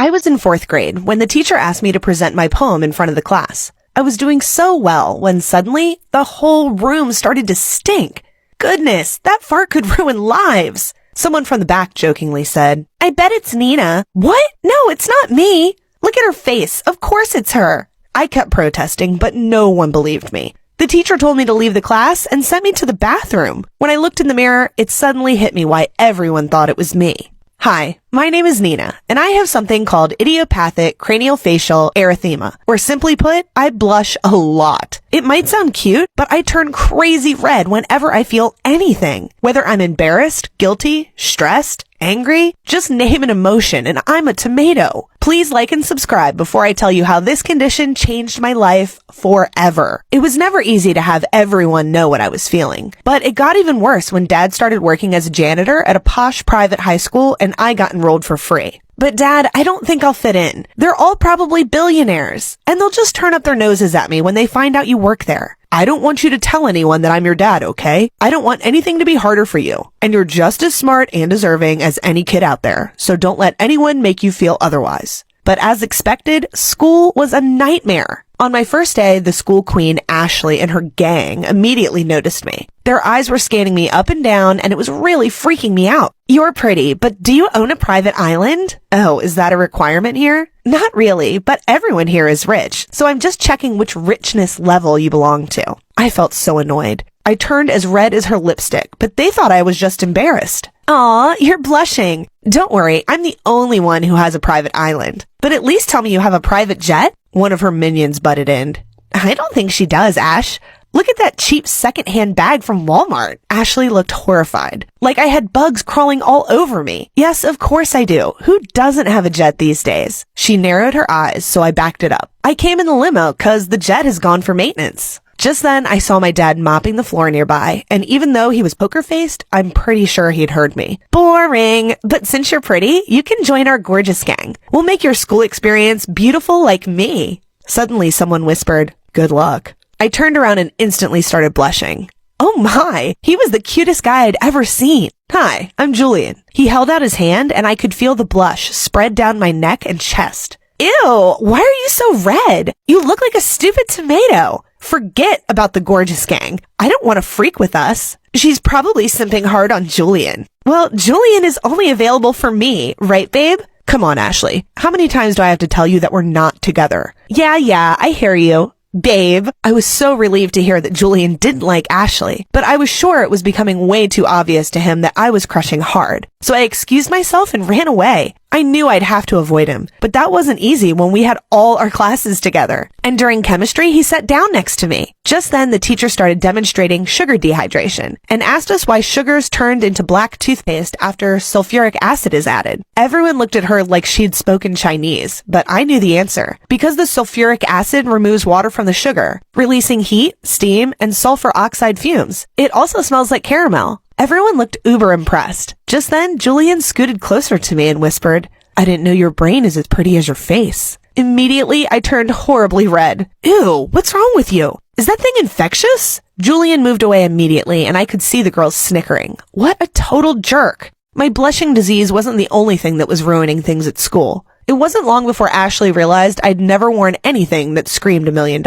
I was in 4th grade when the teacher asked me to present my poem in front of the class. I was doing so well when suddenly the whole room started to stink. Goodness, that fart could ruin lives. Someone from the back jokingly said, "I bet it's Nina." "What? No, it's not me. Look at her face. Of course it's her." I kept protesting, but no one believed me. The teacher told me to leave the class and sent me to the bathroom. When I looked in the mirror, it suddenly hit me why everyone thought it was me. Hi, my name is Nina, and I have something called idiopathic craniofacial erythema, or simply put, I blush a lot. It might sound cute, but I turn crazy red whenever I feel anything. Whether I'm embarrassed, guilty, stressed, angry, just name an emotion and I'm a tomato. Please like and subscribe before I tell you how this condition changed my life forever. It was never easy to have everyone know what I was feeling, but it got even worse when Dad started working as a janitor at a posh private high school and I got enrolled for free. "But Dad, I don't think I'll fit in. They're all probably billionaires, and they'll just turn up their noses at me when they find out you work there." "I don't want you to tell anyone that I'm your dad, okay? I don't want anything to be harder for you. And you're just as smart and deserving as any kid out there, so don't let anyone make you feel otherwise." But as expected, school was a nightmare. On my first day, the school queen, Ashley, and her gang immediately noticed me. Their eyes were scanning me up and down, and it was really freaking me out. "You're pretty, but do you own a private island?" "Oh, is that a requirement here?" "Not really, but everyone here is rich, so I'm just checking which richness level you belong to." I felt so annoyed. I turned as red as her lipstick, but they thought I was just embarrassed. "Aw, you're blushing." "Don't worry, I'm the only one who has a private island." "But at least tell me you have a private jet?" One of her minions butted in. "I don't think she does, Ash. Look at that cheap second-hand bag from Walmart." Ashley looked horrified, like I had bugs crawling all over me. "Yes, of course I do. Who doesn't have a jet these days?" She narrowed her eyes, so I backed it up. "I came in the limo 'cause the jet has gone for maintenance." Just then, I saw my dad mopping the floor nearby, and even though he was poker-faced, I'm pretty sure he'd heard me. "Boring, but since you're pretty, you can join our gorgeous gang. We'll make your school experience beautiful like me." Suddenly, someone whispered, "Good luck." I turned around and instantly started blushing. Oh my, he was the cutest guy I'd ever seen. "Hi, I'm Julian." He held out his hand, and I could feel the blush spread down my neck and chest. "Ew, why are you so red? You look like a stupid tomato." "Forget about the gorgeous gang. I don't want a freak with us." "She's probably simping hard on Julian." "Well, Julian is only available for me, right, babe?" "Come on, Ashley. How many times do I have to tell you that we're not together?" Yeah, I hear you. "Babe." I was so relieved to hear that Julian didn't like Ashley, but I was sure it was becoming way too obvious to him that I was crushing hard. So I excused myself and ran away. I knew I'd have to avoid him, but that wasn't easy when we had all our classes together. And during chemistry, he sat down next to me. Just then, the teacher started demonstrating sugar dehydration and asked us why sugars turned into black toothpaste after sulfuric acid is added. Everyone looked at her like she'd spoken Chinese, but I knew the answer. Because the sulfuric acid removes water from the sugar, releasing heat, steam, and sulfur oxide fumes. It also smells like caramel. Everyone looked uber impressed. Just then, Julian scooted closer to me and whispered, "I didn't know your brain is as pretty as your face." Immediately, I turned horribly red. "Ew, what's wrong with you? Is that thing infectious?" Julian moved away immediately, and I could see the girls snickering. What a total jerk. My blushing disease wasn't the only thing that was ruining things at school. It wasn't long before Ashley realized I'd never worn anything that screamed $1 million.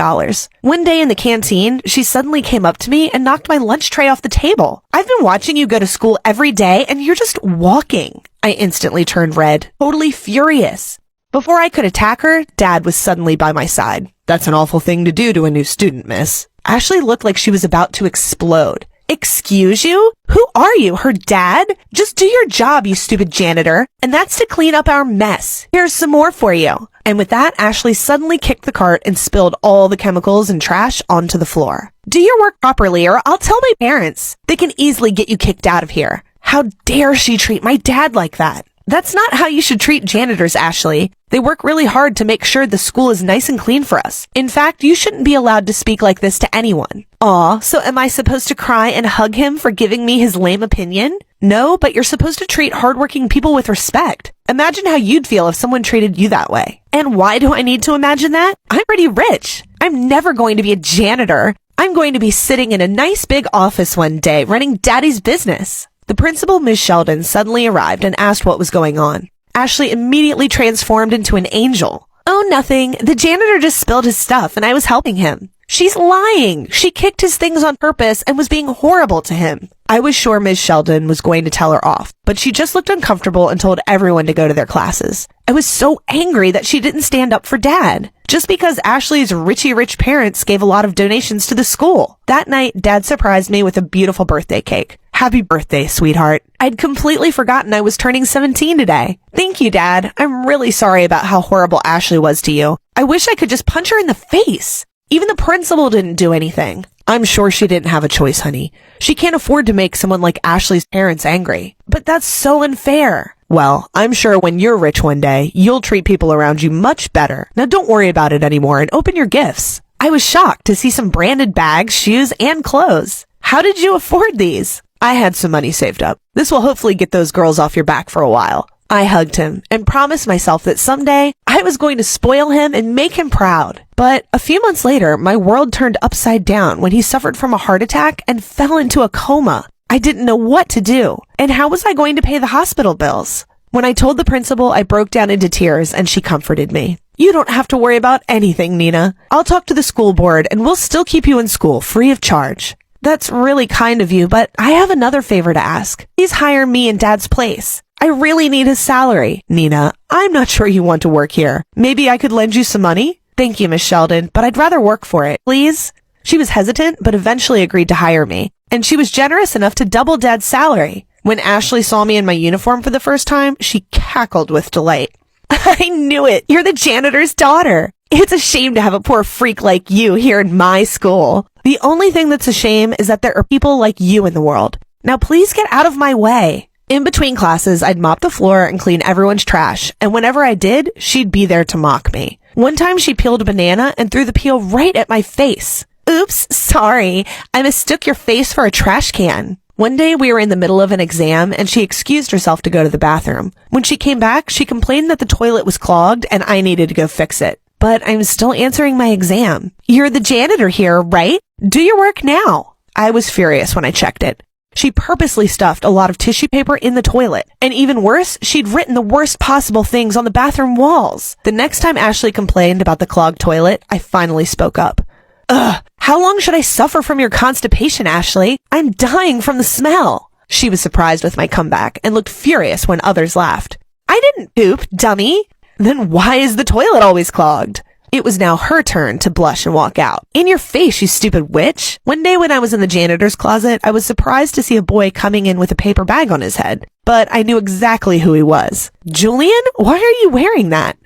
One day in the canteen, she suddenly came up to me and knocked my lunch tray off the table. "I've been watching you go to school every day, and you're just walking." I instantly turned red, totally furious. Before I could attack her, Dad was suddenly by my side. "That's an awful thing to do to a new student, miss." Ashley looked like she was about to explode. "Excuse you? Who are you, her dad? Just do your job, you stupid janitor. And that's to clean up our mess. Here's some more for you." And with that, Ashley suddenly kicked the cart and spilled all the chemicals and trash onto the floor. "Do your work properly or I'll tell my parents. They can easily get you kicked out of here." How dare she treat my dad like that? That's not how you should treat janitors, Ashley. They work really hard to make sure the school is nice and clean for us. In fact, you shouldn't be allowed to speak like this to anyone. Aw, so am I supposed to cry and hug him for giving me his lame opinion? No, but you're supposed to treat hardworking people with respect. Imagine how you'd feel if someone treated you that way. And why do I need to imagine that? I'm pretty rich. I'm never going to be a janitor. I'm going to be sitting in a nice big office one day running Daddy's business. The principal, Ms. Sheldon, suddenly arrived and asked what was going on. Ashley immediately transformed into an angel. Oh, nothing. The janitor just spilled his stuff and I was helping him. She's lying. She kicked his things on purpose and was being horrible to him. I was sure Ms. Sheldon was going to tell her off, but she just looked uncomfortable and told everyone to go to their classes. I was so angry that she didn't stand up for Dad, just because Ashley's rich parents gave a lot of donations to the school. That night, Dad surprised me with a beautiful birthday cake. Happy birthday, sweetheart. I'd completely forgotten I was turning 17 today. Thank you, Dad. I'm really sorry about how horrible Ashley was to you. I wish I could just punch her in the face. Even the principal didn't do anything. I'm sure she didn't have a choice, honey. She can't afford to make someone like Ashley's parents angry. But that's so unfair. Well, I'm sure when you're rich one day, you'll treat people around you much better. Now don't worry about it anymore and open your gifts. I was shocked to see some branded bags, shoes, and clothes. How did you afford these? I had some money saved up. This will hopefully get those girls off your back for a while. I hugged him and promised myself that someday I was going to spoil him and make him proud. But a few months later, my world turned upside down when he suffered from a heart attack and fell into a coma. I didn't know what to do. And how was I going to pay the hospital bills? When I told the principal, I broke down into tears and she comforted me. You don't have to worry about anything, Nina. I'll talk to the school board and we'll still keep you in school free of charge. That's really kind of you, but I have another favor to ask. Please hire me in Dad's place. I really need his salary. Nina, I'm not sure you want to work here. Maybe I could lend you some money? Thank you, Miss Sheldon, but I'd rather work for it. Please? She was hesitant, but eventually agreed to hire me. And she was generous enough to double Dad's salary. When Ashley saw me in my uniform for the first time, she cackled with delight. I knew it. You're the janitor's daughter. It's a shame to have a poor freak like you here in my school. The only thing that's a shame is that there are people like you in the world. Now please get out of my way. In between classes, I'd mop the floor and clean everyone's trash, and whenever I did, she'd be there to mock me. One time she peeled a banana and threw the peel right at my face. Oops, sorry. I mistook your face for a trash can. One day we were in the middle of an exam and she excused herself to go to the bathroom. When she came back, she complained that the toilet was clogged and I needed to go fix it. But I'm still answering my exam. You're the janitor here, right? Do your work now. I was furious when I checked it. She purposely stuffed a lot of tissue paper in the toilet. And even worse, she'd written the worst possible things on the bathroom walls. The next time Ashley complained about the clogged toilet, I finally spoke up. Ugh, how long should I suffer from your constipation, Ashley? I'm dying from the smell. She was surprised with my comeback and looked furious when others laughed. I didn't poop, dummy. Then why is the toilet always clogged? It was now her turn to blush and walk out. In your face, you stupid witch. One day when I was in the janitor's closet, I was surprised to see a boy coming in with a paper bag on his head. But I knew exactly who he was. Julian, why are you wearing that?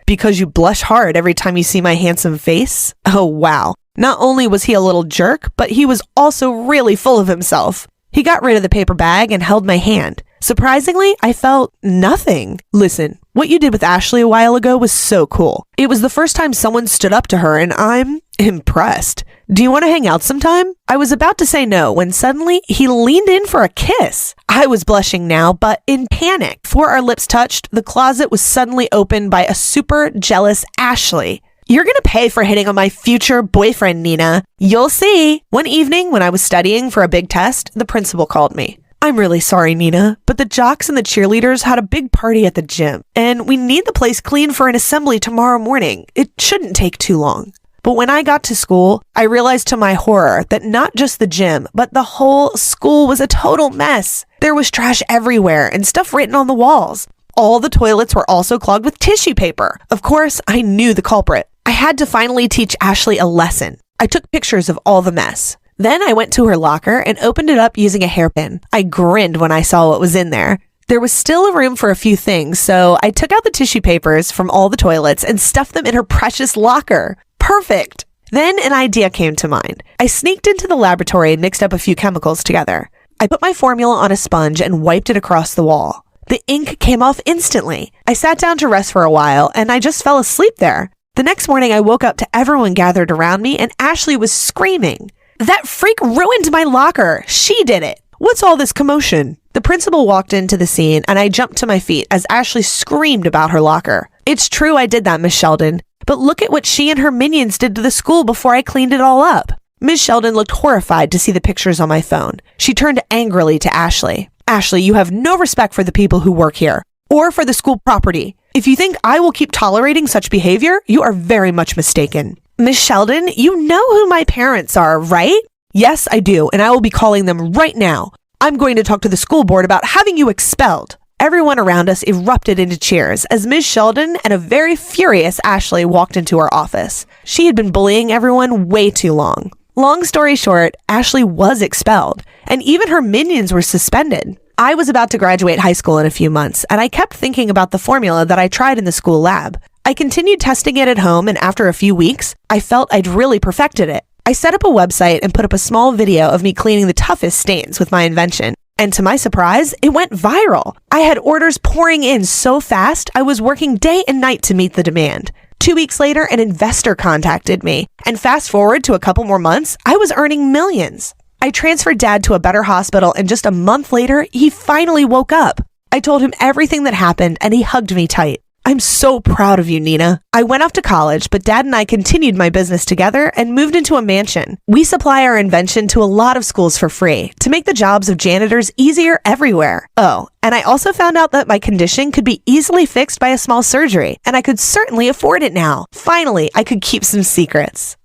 Because you blush hard every time you see my handsome face? Oh, wow. Not only was he a little jerk, but he was also really full of himself. He got rid of the paper bag and held my hand. Surprisingly, I felt nothing. Listen, what you did with Ashley a while ago was so cool. It was the first time someone stood up to her and I'm impressed. Do you want to hang out sometime? I was about to say no when suddenly he leaned in for a kiss. I was blushing now, but in panic. Before our lips touched, the closet was suddenly opened by a super jealous Ashley. You're gonna pay for hitting on my future boyfriend, Nina. You'll see. One evening when I was studying for a big test, the principal called me. I'm really sorry, Nina, but the jocks and the cheerleaders had a big party at the gym, and we need the place clean for an assembly tomorrow morning. It shouldn't take too long. But when I got to school, I realized to my horror that not just the gym, but the whole school was a total mess. There was trash everywhere and stuff written on the walls. All the toilets were also clogged with tissue paper. Of course, I knew the culprit. I had to finally teach Ashley a lesson. I took pictures of all the mess. Then I went to her locker and opened it up using a hairpin. I grinned when I saw what was in there. There was still a room for a few things, so I took out the tissue papers from all the toilets and stuffed them in her precious locker. Perfect! Then an idea came to mind. I sneaked into the laboratory and mixed up a few chemicals together. I put my formula on a sponge and wiped it across the wall. The ink came off instantly. I sat down to rest for a while, and I just fell asleep there. The next morning, I woke up to everyone gathered around me, and Ashley was screaming. That freak ruined my locker. She did it. What's all this commotion? The principal walked into the scene, and I jumped to my feet as Ashley screamed about her locker. It's true I did that, Miss Sheldon, but look at what she and her minions did to the school before I cleaned it all up. Miss Sheldon looked horrified to see the pictures on my phone. She turned angrily to Ashley. Ashley, you have no respect for the people who work here. or for the school property. If you think I will keep tolerating such behavior, you are very much mistaken. Miss Sheldon, you know who my parents are, right? Yes, I do, and I will be calling them right now. I'm going to talk to the school board about having you expelled. Everyone around us erupted into cheers as Ms. Sheldon and a very furious Ashley walked into our office. She had been bullying everyone way too long. Long story short, Ashley was expelled, and even her minions were suspended. I was about to graduate high school in a few months, and I kept thinking about the formula that I tried in the school lab. I continued testing it at home, and after a few weeks, I felt I'd really perfected it. I set up a website and put up a small video of me cleaning the toughest stains with my invention. And to my surprise, it went viral. I had orders pouring in so fast, I was working day and night to meet the demand. 2 weeks later, an investor contacted me, and fast forward to a couple more months, I was earning millions. I transferred Dad to a better hospital, and just a month later, he finally woke up. I told him everything that happened, and he hugged me tight. I'm so proud of you, Nina. I went off to college, but Dad and I continued my business together and moved into a mansion. We supply our invention to a lot of schools for free to make the jobs of janitors easier everywhere. Oh, and I also found out that my condition could be easily fixed by a small surgery, and I could certainly afford it now. Finally, I could keep some secrets.